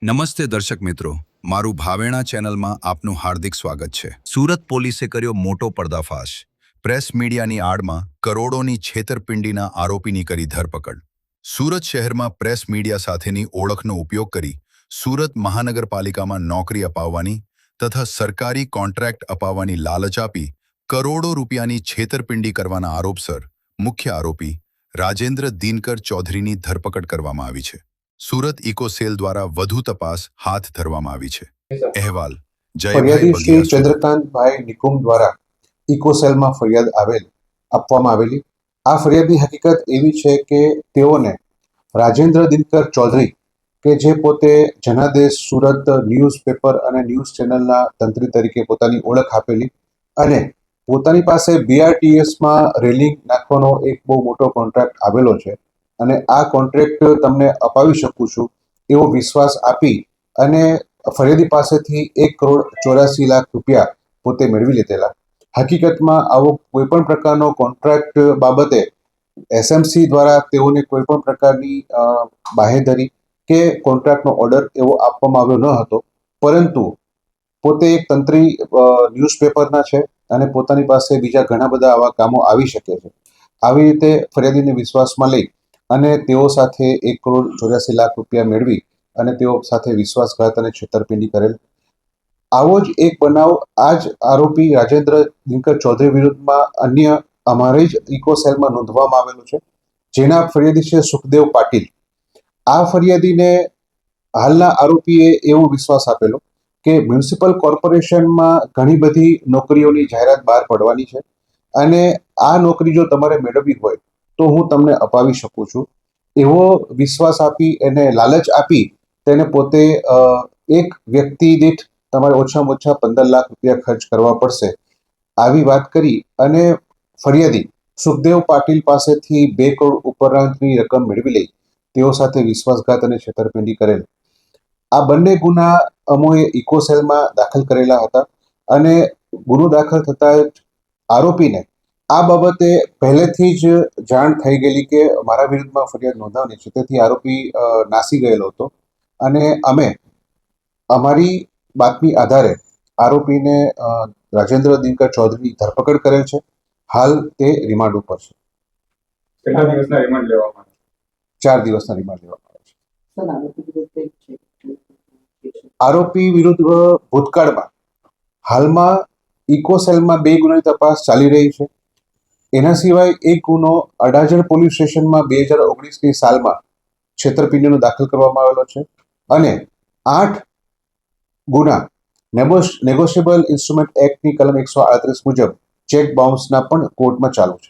નમસ્તે દર્શક મિત્રો, મારું ભાવેણા ચેનલમાં આપનું હાર્દિક સ્વાગત છે। સુરત પોલીસે કર્યો મોટો પર્દાફાશ। પ્રેસ મીડિયાની આડમાં કરોડોની છેતરપિંડીના આરોપીની કરી ધરપકડ। સુરત શહેરમાં પ્રેસ મીડિયા સાથેની ઓળખનો ઉપયોગ કરી સુરત મહાનગરપાલિકામાં નોકરી અપાવવાની તથા સરકારી કોન્ટ્રાક્ટ અપાવવાની લાલચ આપી કરોડો રૂપિયાની છેતરપિંડી કરવાના આરોપસર મુખ્ય આરોપી રાજેન્દ્ર દિનકર ચૌધરીની ધરપકડ કરવામાં આવી છે। સુરત ઇકોસેલ દ્વારા વધુ તપાસ હાથ ધરવામાં આવી છે। અહેવાલ ફરિયાદી શ્રી ચંદ્રકાંતભાઈ નિકુમ દ્વારા ઇકોસેલમાં ફરિયાદ આપવામાં આવેલી। આ ફરિયાદની હકીકત એવી છે કે તેઓને રાજેન્દ્ર દિનકર ચૌધરી કે જે પોતે જનાદેશ સુરત ન્યૂઝપેપર અને ન્યૂઝ ચેનલના તંત્રી તરીકે પોતાની ઓળખ આપેલી અને પોતાની પાસે BRTSમાં રેલિંગ નાખવાનો એક બહુ મોટો કોન્ટ્રાક્ટ આવેલો છે અને આ કોન્ટ્રાક્ટ તમને અપાવી શકું છું એવો વિશ્વાસ આપી અને ફરિયાદી પાસેથી 1,84,00,000 રૂપિયા પોતે મેળવી લીધેલા। હકીકતમાં આવો કોઈપણ પ્રકારનો કોન્ટ્રાક્ટ બાબતે SMC દ્વારા તેઓને કોઈપણ પ્રકારની બાહેધરી કે કોન્ટ્રાક્ટનો ઓર્ડર એવો આપવામાં આવ્યો ન હતો, પરંતુ પોતે એક તંત્રી ન્યૂઝપેપરના છે અને પોતાની પાસે બીજા ઘણા બધા આવા કામો આવી શકે છે। આવી રીતે ફરિયાદીને વિશ્વાસમાં લઈ અને તેઓ સાથે 1,84,00,000 રૂપિયા મેળવી અને તેઓ સાથે વિશ્વાસઘાત અને છેતરપિંડી કરેલ। આવો જ એક બનાવ આ જ આરોપી રાજેન્દ્ર દિનકર ચૌધરી વિરુદ્ધમાં અન્ય અમારી જ ઇકોસેલમાં નોંધવામાં આવેલું છે, જેના ફરિયાદી છે સુખદેવ પાટીલ। આ ફરિયાદીને હાલના આરોપીએ એવો વિશ્વાસ આપેલો કે મ્યુનિસિપલ કોર્પોરેશનમાં ઘણી બધી નોકરીઓની જાહેરાત બહાર પડવાની છે અને આ નોકરી જો તમારે મેળવવી હોય તો હું તમને અપાવી શકું છું, એવો વિશ્વાસ આપી એને લાલચ આપી તેને પોતે એક વ્યક્તિ દીઠ તમારે ઓછામાં ઓછા 15 લાખ રૂપિયા ખર્ચ કરવા પડશે આવી વાત કરી અને ફરિયાદી સુખદેવ પાટીલ પાસેથી 2 કરોડ ઉપરાંતની રકમ મેળવી લઈ તેઓ સાથે વિશ્વાસઘાત અને છેતરપિંડી કરેલ। આ બંને ગુના અમોએ ઇકોસેલમાં દાખલ કરેલા હતા અને ગુનો દાખલ થતા આરોપીને આ બાબતે પહેલેથી જ જાણ થઈ ગયેલી કે મારા વિરુદ્ધમાં ફરિયાદ નોંધાવવાની છે, તેથી આરોપી નાસી ગયેલો હતો અને અમે અમારી બાતમી આધારે આરોપીને રાજેન્દ્ર દિનકર ચૌધરીની ધરપકડ કરેલ છે। હાલ તે રિમાન્ડ ઉપર છે। કેટલા દિવસના રિમાન્ડ લેવામાં આવે છે? 4 દિવસના રિમાન્ડ લેવામાં આવે છે। આરોપી વિરુદ્ધ ભૂતકાળમાં હાલમાં ઇકોસેલમાં 2 ગુનાની તપાસ ચાલી રહી છે। એના સિવાય એક ગુનો અડાજણ પોલીસ સ્ટેશનમાં 2019ની સાલમાં છેતરપિંડીનો દાખલ કરવામાં આવેલો છે અને 8 ગુના નેગોશિયેબલ ઇન્સ્ટ્રુમેન્ટ એક્ટની કલમ 138 મુજબ ચેક બાઉન્સના પણ કોર્ટમાં ચાલુ છે।